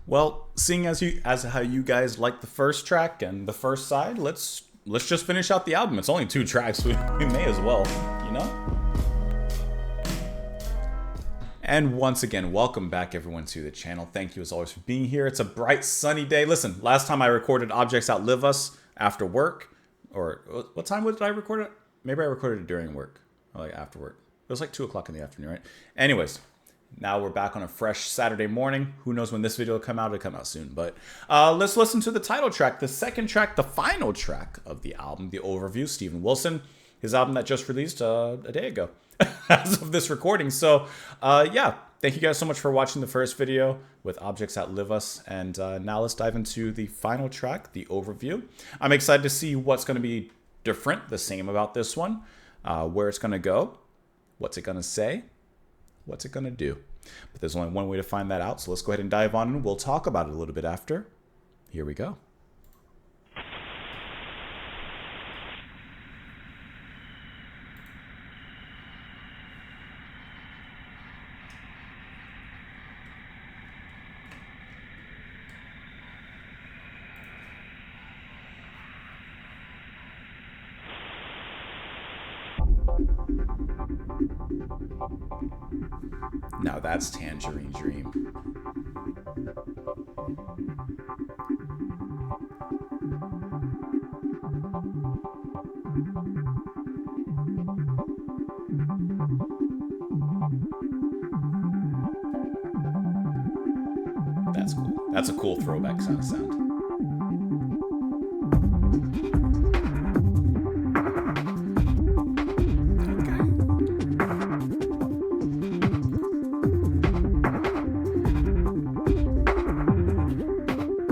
Well, seeing as how you guys like the first track and the first side, let's just finish out the album. It's only 2 tracks. We may as well, you know? And once again, welcome back everyone to the channel. Thank you as always for being here. It's a bright sunny day. Listen, last time I recorded Objects Outlive Us after work, or what time did I record it? Maybe I recorded it during work, or like after work. It was like 2 o'clock in the afternoon, right? Anyways, now we're back on a fresh Saturday morning. Who knows when this video will come out? It'll come out soon. But let's listen to the title track, the second track, the final track of the album, the overview. Steven Wilson, his album that just released a day ago as of this recording. So yeah, thank you guys so much for watching the first video with Objects Outlive Us. And now let's dive into the final track, the overview. I'm excited to see what's going to be different, the same about this one, where it's going to go, what's it going to say, what's it going to do. But there's only one way to find that out, so let's go ahead and dive on and we'll talk about it a little bit after. Here we go. Now that's Tangerine Dream. That's cool. That's a cool throwback sound.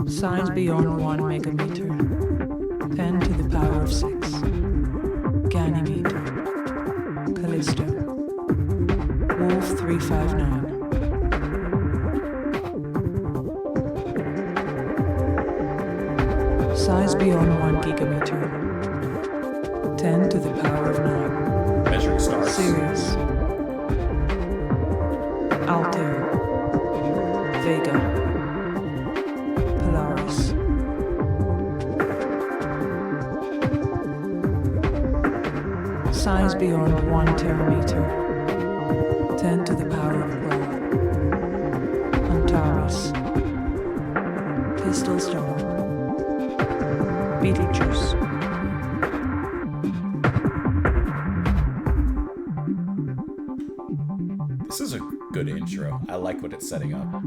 Size beyond 1 megameter, 10 to the power of 6, Ganymeter, Callisto, Wolf 359. Size beyond 1 gigameter, 10 to the power of 9, Measuring stars. Sirius, Altair, Vega, size beyond 1 terameter, 10 to the power of 12, Antares, Pistol Star, Beetlejuice. This is a good intro. I like what it's setting up.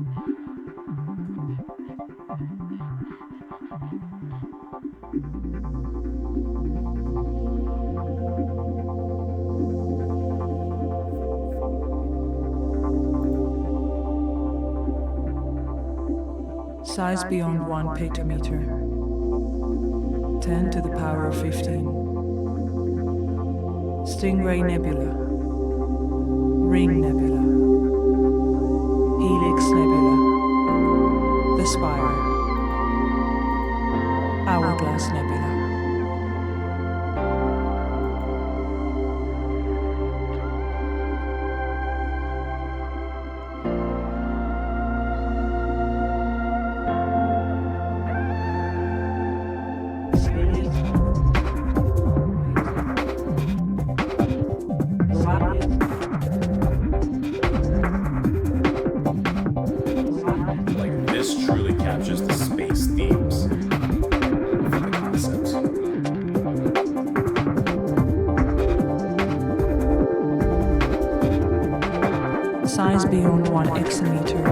Size beyond 1 petameter, 10 to the power of 15, Stingray Nebula, Ring Nebula, Helix Nebula, The Spire, Hourglass Nebula. Size beyond 1 exameter,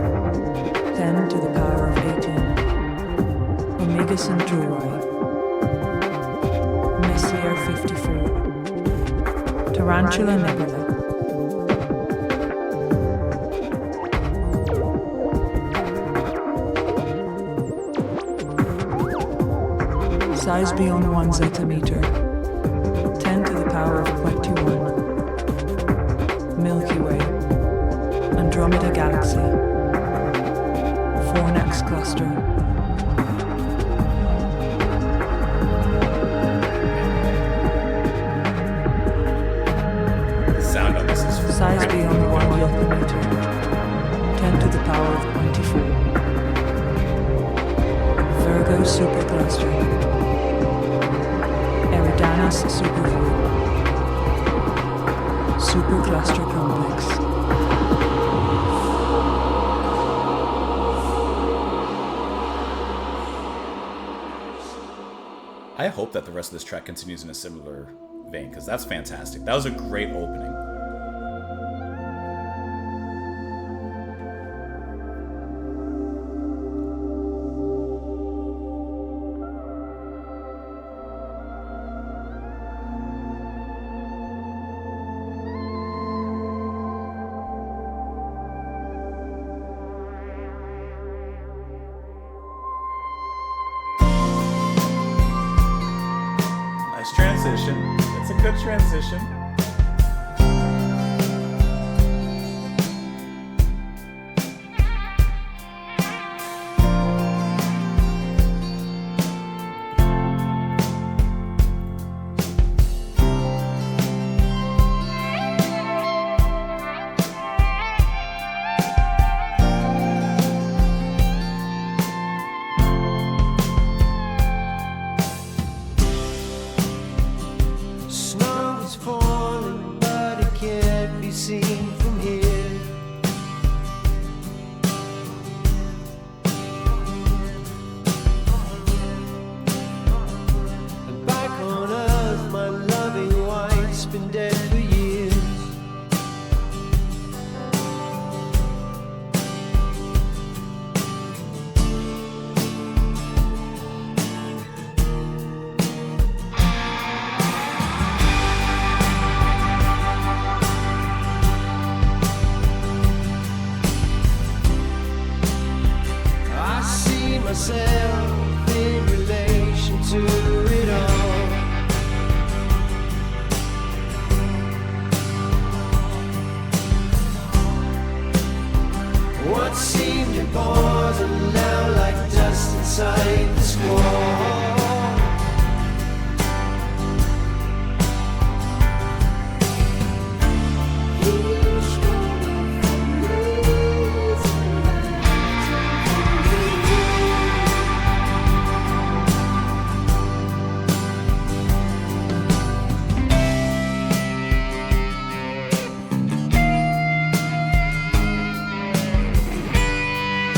10 to the power of 18, Omega Centauri, Messier 54, Tarantula Nebula, size beyond 1 zetameter, 10 to the power of 21, Milky Way, Andromeda Galaxy, Fornax Cluster, Sound on this is size beyond 1 kilometer, 10 to the power of 24, supercluster. Eridanus superfluid. Supercluster complex. I hope that the rest of this track continues in a similar vein, because that's fantastic. That was a great opening. Transition. It's a good transition. In relation to it all, what seemed important now like dust inside the squall.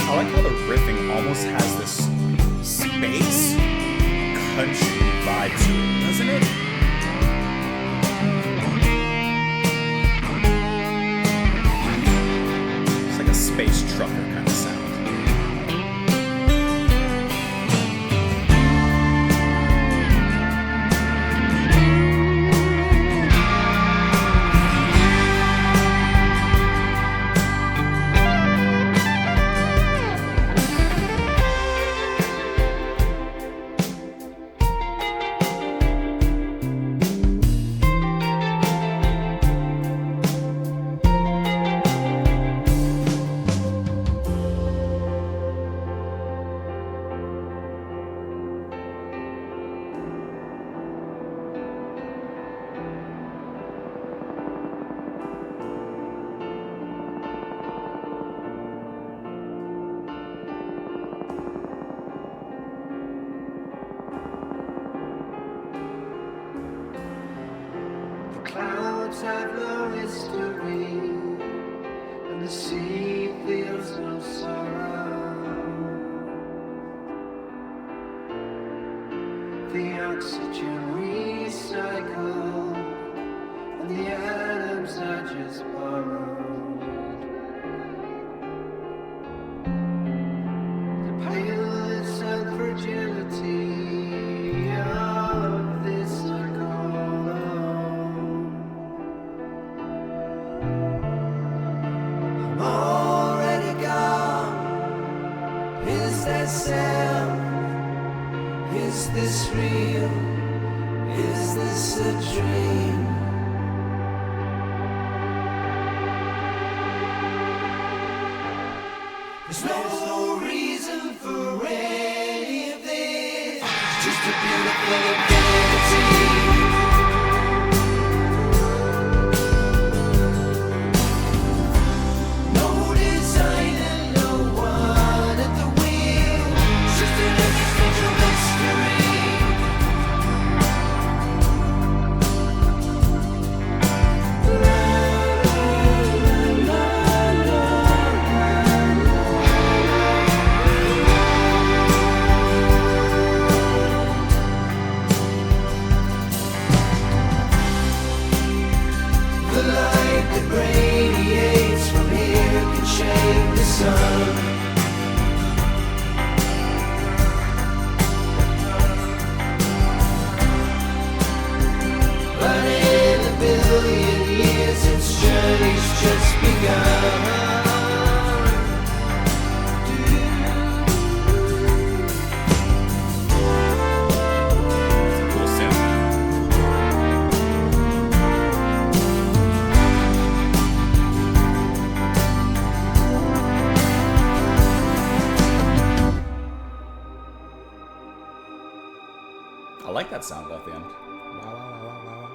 I like how the riffing almost has this space country vibe to it, doesn't it? It's like a space trucker kind of sound. Clouds have no history, and the sea feels no sorrow. The oxygen recycled, and the atoms are just borrowed. The paleness and fragility of this I call home. I'm already gone. Is that self? Is this real? Is this a dream? There's no reason for any of this. It's just a beautiful infinity. No design and no one at the wheel. It's just an existential mystery. like that sound at the end. Wow, wow, wow, wow, wow, wow.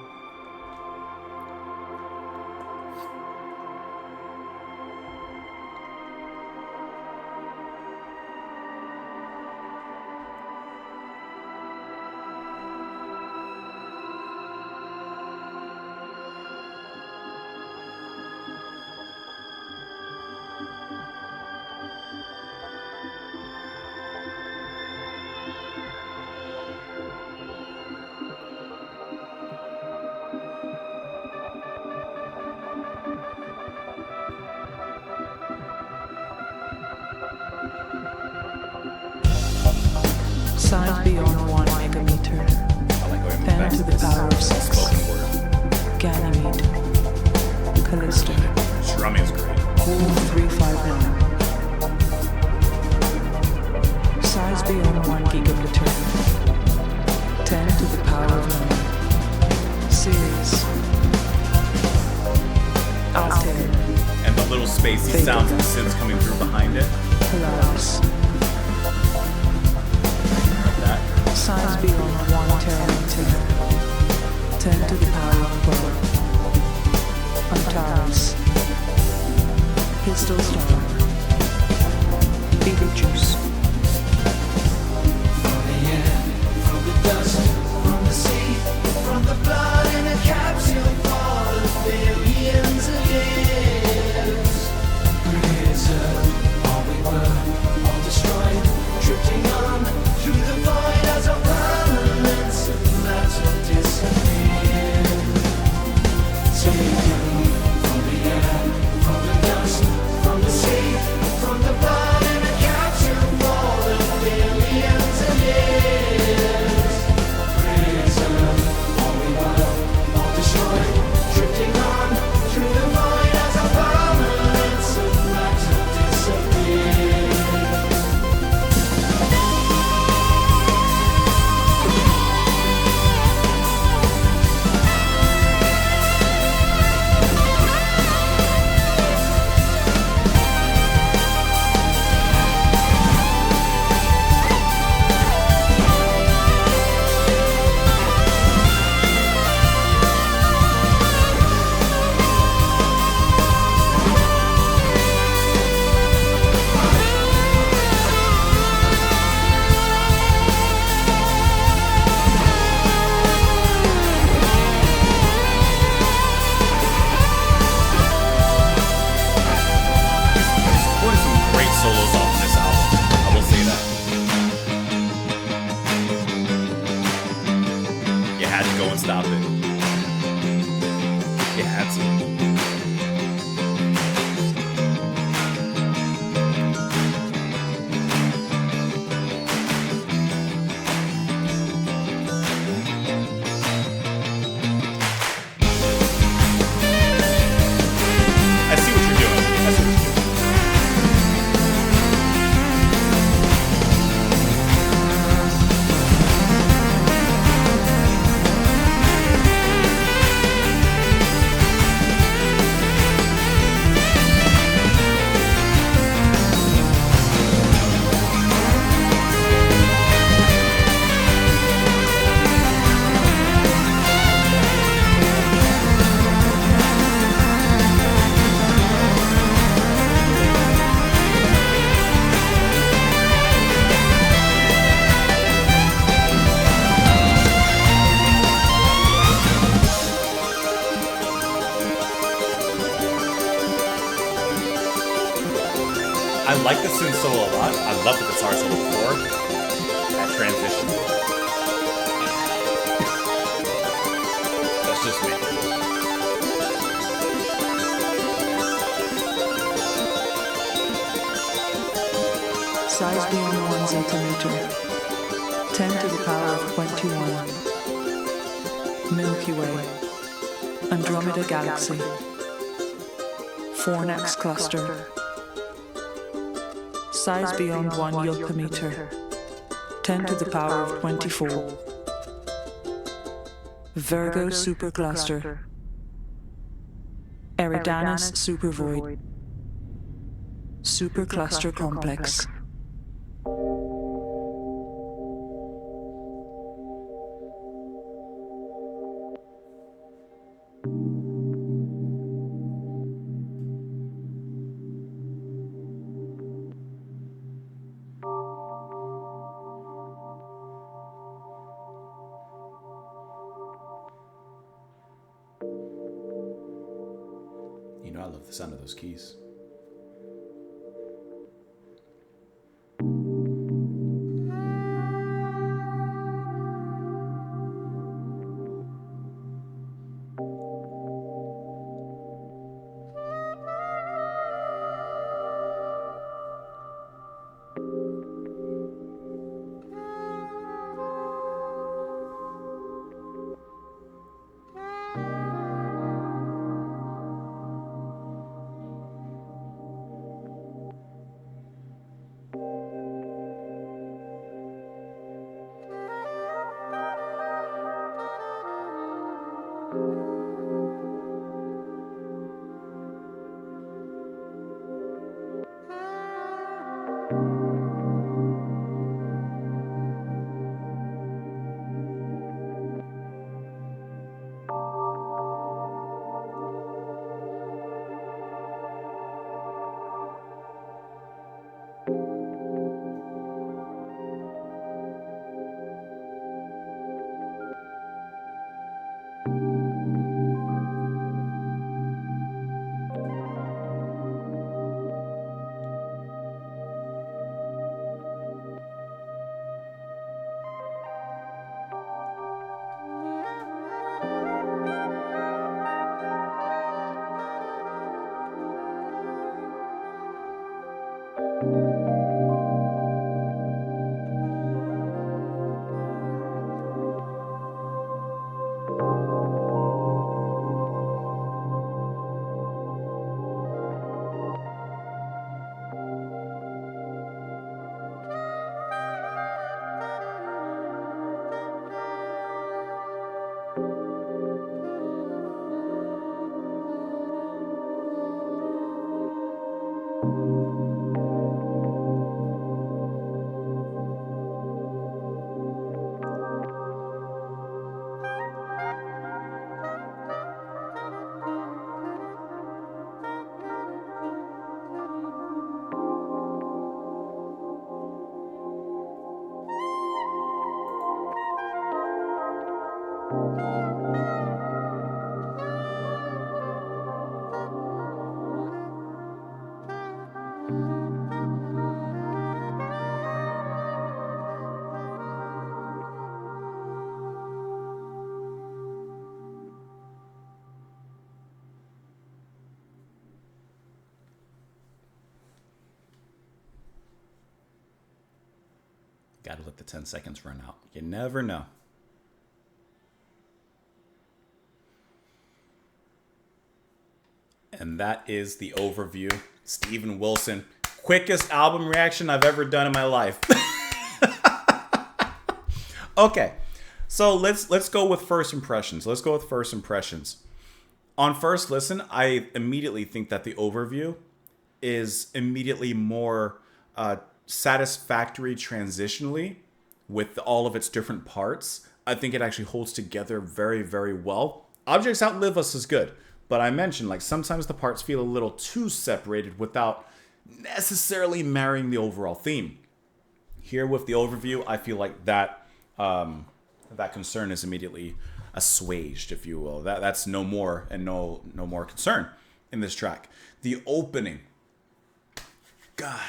Size beyond 1 megameter. I like going 10 back to to the this power of 6. spoken word. Ganymede. Callisto. Drumming is great. Hole 359. Size beyond 1 gigameter. 10 to the power of 9. Sirius. Altair. And the little spacey Vega. sounds of the synths coming through behind it. Polaris. Like that. Size beyond 1 terameter. 10 to the power of 12. Antares. Pistol Star. Beetlejuice. From the air, from the dust, from the sea, from the blood in a capsule for the billions of years. Preserve all we were, all destroyed, drifting on through the void as a permanence of matter disappeared. Taken from the air, from the dust, from the sea, from the blood in a capsule for the billions of years. Preserve all we were, all destroyed, drifting on through the void as a permanence of matter disappeared. What some great solos off this album. I will say that. You had to go and stop it. You had to. I see what you're doing. I see what you're doing. I like the synth solo a lot. I love the guitar solo before. That transition. That's just me. Size beyond 1 centimeter. 10 to the power of 21. Milky Way. Andromeda Galaxy. Fornax Cluster. Size beyond 1 yokometer. 10 to the power of 24. Virgo Supercluster. Eridanus Supervoid. Supercluster Complex. love the sound of those keys. Gotta let the 10 seconds run out. You never know. And that is the overview. Steven Wilson. Quickest album reaction I've ever done in my life. Okay. So let's go with first impressions. On first listen, I immediately think that the overview is immediately more satisfactory transitionally with all of its different parts. I think it actually holds together very, very well. Objects Outlive Us is good, but I mentioned like sometimes the parts feel a little too separated without necessarily marrying the overall theme. Here with the overview, I feel like that that concern is immediately assuaged, if you will. That's no more and no more concern in this track. The opening, God,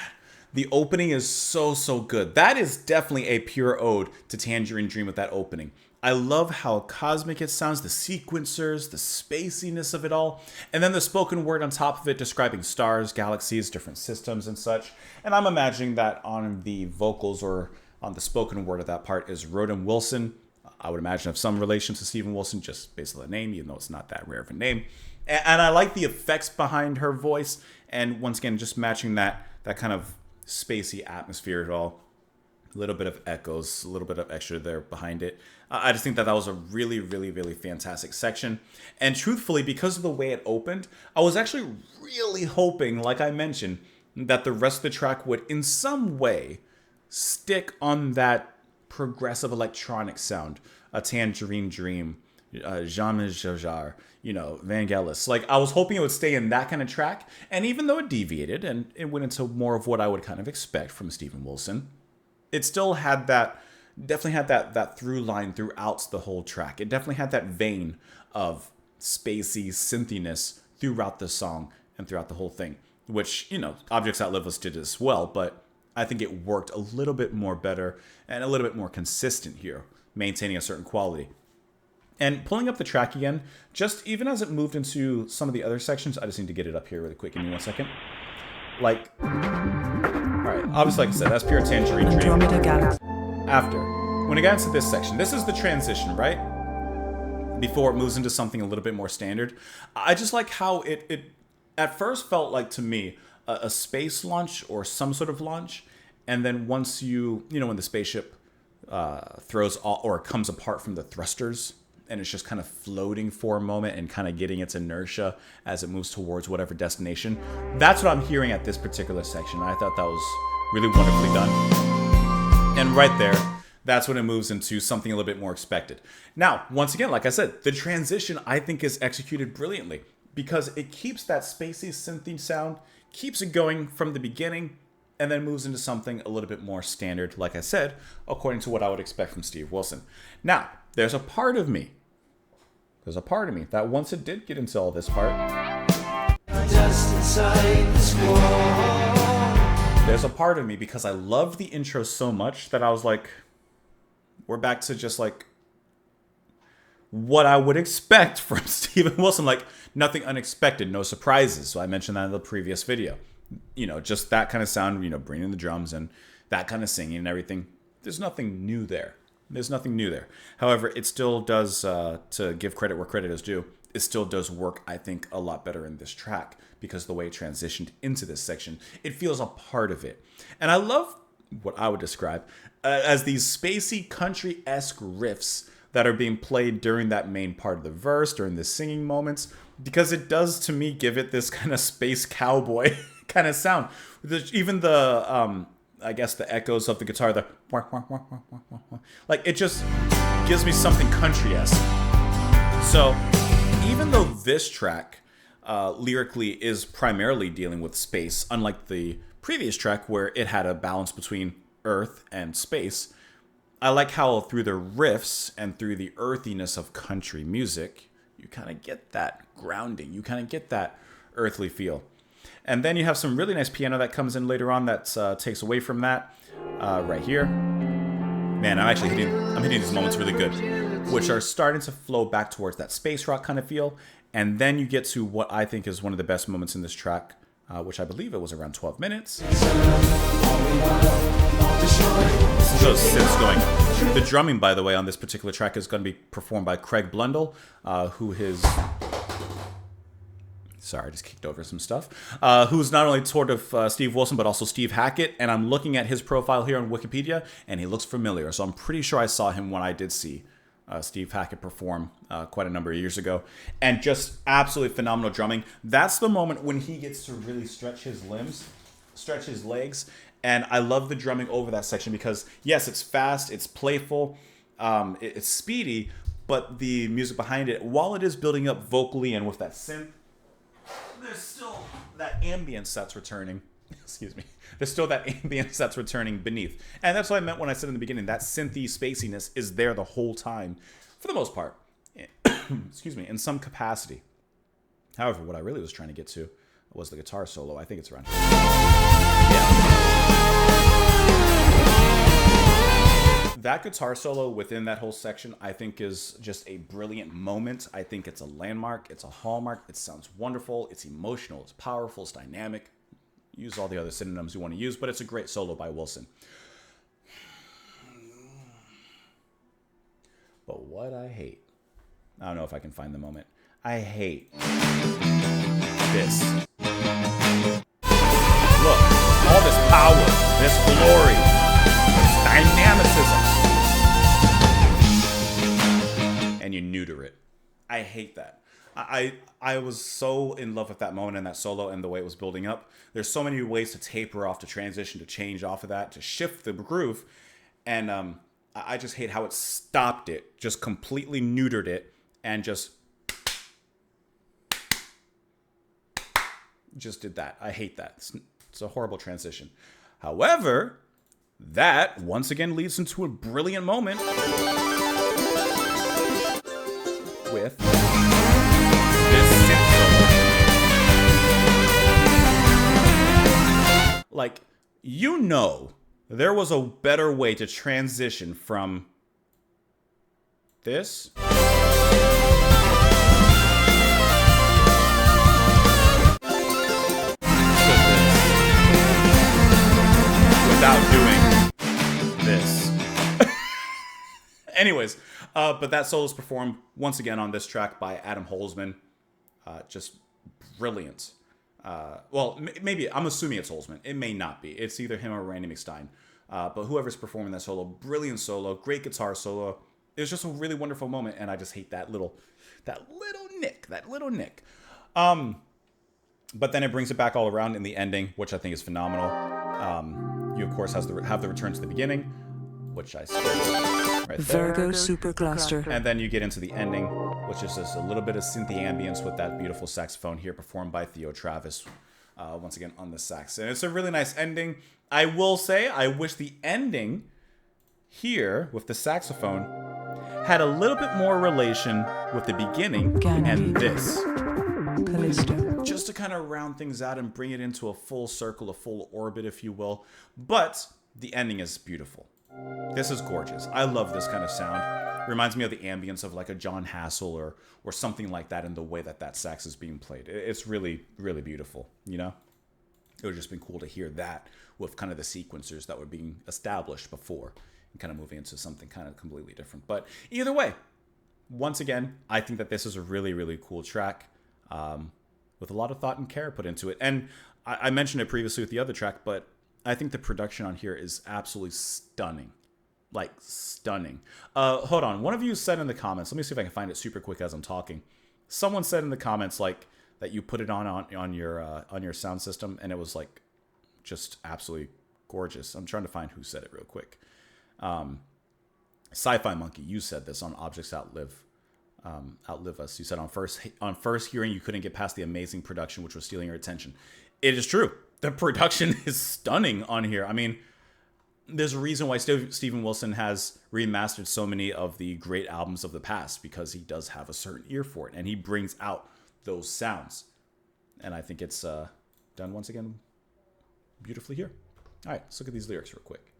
the opening is so good. That is definitely a pure ode to Tangerine Dream with that opening. I love how cosmic it sounds, the sequencers, the spaciness of it all, and then the spoken word on top of it describing stars, galaxies, different systems and such. And I'm imagining that on the vocals or on the spoken word of that part is Roden Wilson. I would imagine of some relation to Steven Wilson, just based on the name, even though it's not that rare of a name. And I like the effects behind her voice, and once again, just matching that kind of spacey atmosphere at all. A little bit of echoes, a little bit of extra there behind it. I just think that was a really, really, really fantastic section. And truthfully, because of the way it opened, I was actually really hoping, like I mentioned, that the rest of the track would in some way stick on that progressive electronic sound. A Tangerine Dream, Jean Jajar, Vangelis. Like, I was hoping it would stay in that kind of track. And even though it deviated and it went into more of what I would kind of expect from Steven Wilson, it still had definitely had that through line throughout the whole track. It definitely had that vein of spacey synthiness throughout the song. and throughout the whole thing, which, Objects Outlive Us did as well, but I think it worked a little bit more better and a little bit more consistent here, maintaining a certain quality. And pulling up the track again, just even as it moved into some of the other sections, I just need to get it up here really quick. Give me 1 second. Like, all right, obviously, like I said, that's pure Tangerine Dream. Andromeda Galaxy. After, when it got into this section, this is the transition, right? Before it moves into something a little bit more standard. I just like how it at first felt like, to me, a space launch or some sort of launch. And then once when the spaceship throws all, or comes apart from the thrusters, and it's just kind of floating for a moment and kind of getting its inertia as it moves towards whatever destination. That's what I'm hearing at this particular section. I thought that was really wonderfully done. And right there, that's when it moves into something a little bit more expected. Now, once again, like I said, the transition I think is executed brilliantly because it keeps that spacey synthy sound, keeps it going from the beginning, and then moves into something a little bit more standard, like I said, according to what I would expect from Steve Wilson. Now, there's a part of me that once it did get into all this part, Dust inside the squall. there's a part of me, because I loved the intro so much, that I was like, we're back to just like what I would expect from Steven Wilson. Like, nothing unexpected, no surprises. So I mentioned that in the previous video. Just that kind of sound, bringing in the drums and that kind of singing and everything. There's nothing new there. However, it still does, to give credit where credit is due, it still does work, I think, a lot better in this track because the way it transitioned into this section, it feels a part of it. And I love what I would describe as these spacey country-esque riffs that are being played during that main part of the verse, during the singing moments, because it does, to me, give it this kind of space cowboy kind of sound. Even the, I guess the echoes of the guitar, the like, it just gives me something country-esque. So even though this track lyrically is primarily dealing with space, unlike the previous track where it had a balance between earth and space, I like how through the riffs and through the earthiness of country music, you kind of get that grounding, you kind of get that earthly feel. And then you have some really nice piano that comes in later on that takes away from that right here. Man, I'm hitting these moments really good, which are starting to flow back towards that space rock kind of feel. And then you get to what I think is one of the best moments in this track, which I believe it was around 12 minutes. This is those synths going. The drumming, by the way, on this particular track is going to be performed by Craig Blundell, who is... Sorry, I just kicked over some stuff. Who's not only toured of Steve Wilson, but also Steve Hackett. And I'm looking at his profile here on Wikipedia, and he looks familiar. So I'm pretty sure I saw him when I did see Steve Hackett perform quite a number of years ago. And just absolutely phenomenal drumming. That's the moment when he gets to really stretch his limbs, stretch his legs. And I love the drumming over that section because, yes, it's fast, it's playful, it's speedy, but the music behind it, while it is building up vocally and with that synth, there's still that ambience that's returning. Excuse me. There's still that ambience that's returning beneath. And that's what I meant when I said in the beginning, that synthy spaciness is there the whole time, for the most part. Excuse me, in some capacity. However, what I really was trying to get to was the guitar solo. I think it's around here. Yeah. That guitar solo within that whole section, I think, is just a brilliant moment. I think it's a landmark. It's a hallmark. It sounds wonderful. It's emotional. It's powerful. It's dynamic. Use all the other synonyms you want to use, but it's a great solo by Wilson. But what I hate, I don't know if I can find the moment. I hate this. Look, all this power, this glory, this dynamicism, and you neuter it. I hate that. I was so in love with that moment and that solo and the way it was building up. There's so many ways to taper off, to transition, to change off of that, to shift the groove. And I just hate how it stopped it, just completely neutered it, and just did that. I hate that. It's a horrible transition. However, that once again leads into a brilliant moment with this synth solo. Like, there was a better way to transition from this without doing this. Anyways, but that solo is performed once again on this track by Adam Holzman. Just brilliant. Well, maybe, I'm assuming it's Holzman. It may not be. It's either him or Randy McStein. But whoever's performing that solo, brilliant solo, great guitar solo. It was just a really wonderful moment, and I just hate that little nick. But then it brings it back all around in the ending, which I think is phenomenal. You, of course, have the return to the beginning, which I skipped right there. Virgo Supercluster. And then you get into the ending, which is just a little bit of synthy ambience with that beautiful saxophone here performed by Theo Travis, once again on the sax. And it's a really nice ending. I will say, I wish the ending here with the saxophone had a little bit more relation with the beginning and this. Callisto. Just to kind of round things out and bring it into a full circle, a full orbit, if you will. But the ending is beautiful. This is gorgeous. I love this kind of sound. Reminds me of the ambience of like a John Hassel or something like that in the way that sax is being played. It's really, really beautiful, you know? It would have just been cool to hear that with kind of the sequencers that were being established before and kind of moving into something kind of completely different. But either way, once again, I think that this is a really, really cool track with a lot of thought and care put into it. And I mentioned it previously with the other track, but I think the production on here is absolutely stunning. Like, stunning. Hold on. One of you said in the comments, let me see if I can find it super quick as I'm talking. Someone said in the comments, like, that you put it on your sound system, and it was, like, just absolutely gorgeous. I'm trying to find who said it real quick. Sci-Fi Monkey, you said this on Objects Outlive Us. You said on first hearing, you couldn't get past the amazing production, which was stealing your attention. It is true. The production is stunning on here. I mean, there's a reason why Steven Wilson has remastered so many of the great albums of the past, because he does have a certain ear for it, and he brings out those sounds. And I think it's done once again beautifully here. All right, let's look at these lyrics real quick.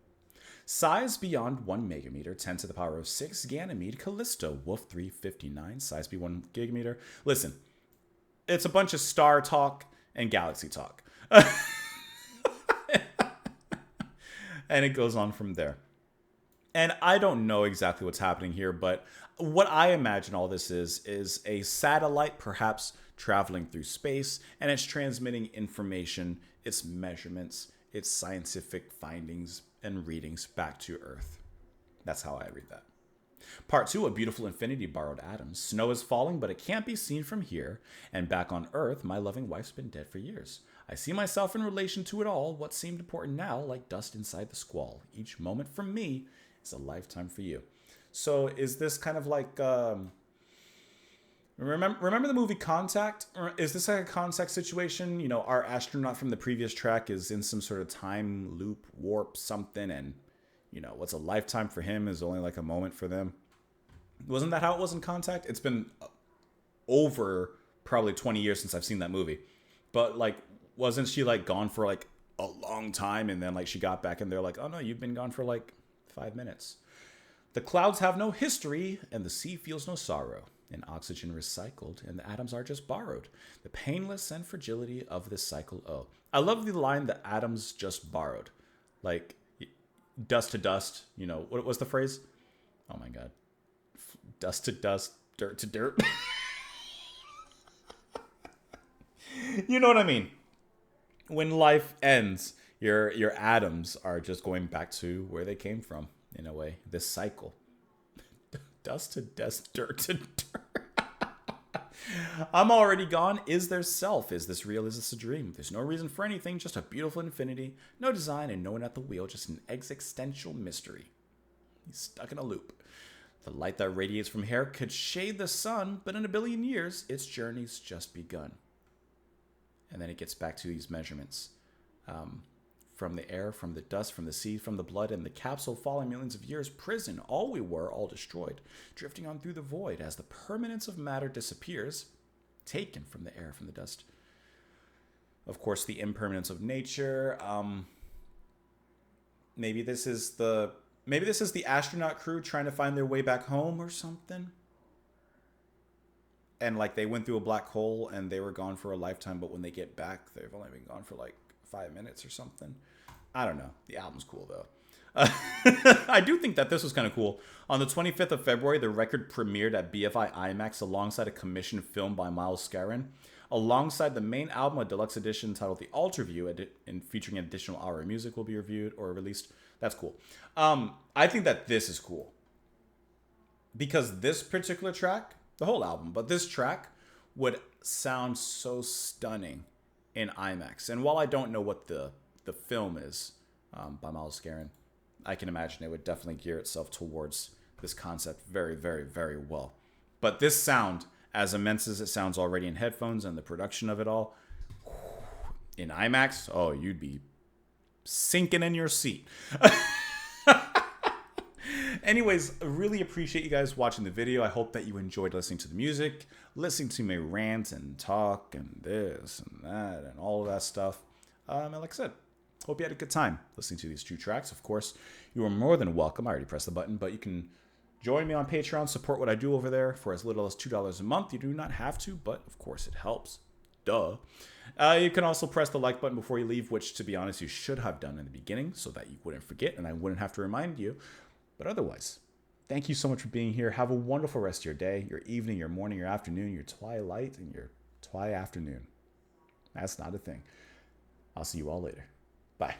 Size beyond 1 megameter, 10 to the power of 6, Ganymede, Callisto, Wolf 359, size be 1 gigameter. Listen, it's a bunch of star talk and galaxy talk. And it goes on from there. And I don't know exactly what's happening here, but what I imagine all this is a satellite perhaps traveling through space, and it's transmitting information, its measurements, its scientific findings and readings back to Earth. That's how I read that. Part 2, a beautiful infinity borrowed atoms. Snow is falling, but it can't be seen from here. And back on Earth, my loving wife's been dead for years. I see myself in relation to it all, what seemed important now, like dust inside the squall. Each moment for me is a lifetime for you. So is this kind of like, remember the movie Contact? Or is this like a Contact situation? You know, our astronaut from the previous track is in some sort of time loop, warp, something, and, you know, what's a lifetime for him is only like a moment for them. Wasn't that how it was in Contact? It's been over probably 20 years since I've seen that movie. But, like, wasn't she, like, gone for, like, a long time, and then, like, she got back, and they're like, oh, no, you've been gone for, like, 5 minutes. The clouds have no history, and the sea feels no sorrow. And oxygen recycled, and the atoms are just borrowed. The painless and fragility of this cycle, oh. I love the line, the atoms just borrowed. Like, dust to dust, you know, what was the phrase? Oh, my God. Dust to dust, dirt to dirt. You know what I mean? When life ends, your atoms are just going back to where they came from, in a way. This cycle. Dust to dust, dirt to dirt. I'm already gone. Is there self? Is this real? Is this a dream? There's no reason for anything, just a beautiful infinity. No design and no one at the wheel, just an existential mystery. He's stuck in a loop. The light that radiates from here could shade the sun, but in a billion years, its journey's just begun. And then it gets back to these measurements. From the air, from the dust, from the sea, from the blood, and the capsule falling millions of years, prison, all we were, all destroyed, drifting on through the void as the permanence of matter disappears, taken from the air, from the dust. Of course, the impermanence of nature. Maybe this is the astronaut crew trying to find their way back home or something. And like they went through a black hole and they were gone for a lifetime, but when they get back, they've only been gone for like 5 minutes or something. I don't know. The album's cool though. I do think that this was kind of cool. On the 25th of February, the record premiered at BFI IMAX alongside a commissioned film by Miles Scarron. Alongside the main album, a deluxe edition titled The Alter View and featuring an additional hour of music will be reviewed or released. That's cool. I think that this is cool. Because this particular track, the whole album, but this track would sound so stunning in IMAX. And while I don't know what the film is by Miles Scarron, I can imagine it would definitely gear itself towards this concept very, very, very well. But this sound, as immense as it sounds already in headphones and the production of it all, in IMAX, oh, you'd be sinking in your seat. Anyways, I really appreciate you guys watching the video. I hope that you enjoyed listening to the music, listening to me rant and talk and this and that and all of that stuff. And like I said, hope you had a good time listening to these 2 tracks. Of course, you are more than welcome. I already pressed the button, but you can join me on Patreon, support what I do over there for as little as $2 a month. You do not have to, but of course it helps. Duh. You can also press the like button before you leave, which, to be honest, you should have done in the beginning so that you wouldn't forget and I wouldn't have to remind you. But otherwise, thank you so much for being here. Have a wonderful rest of your day, your evening, your morning, your afternoon, your twilight, and your afternoon. That's not a thing. I'll see you all later. Bye.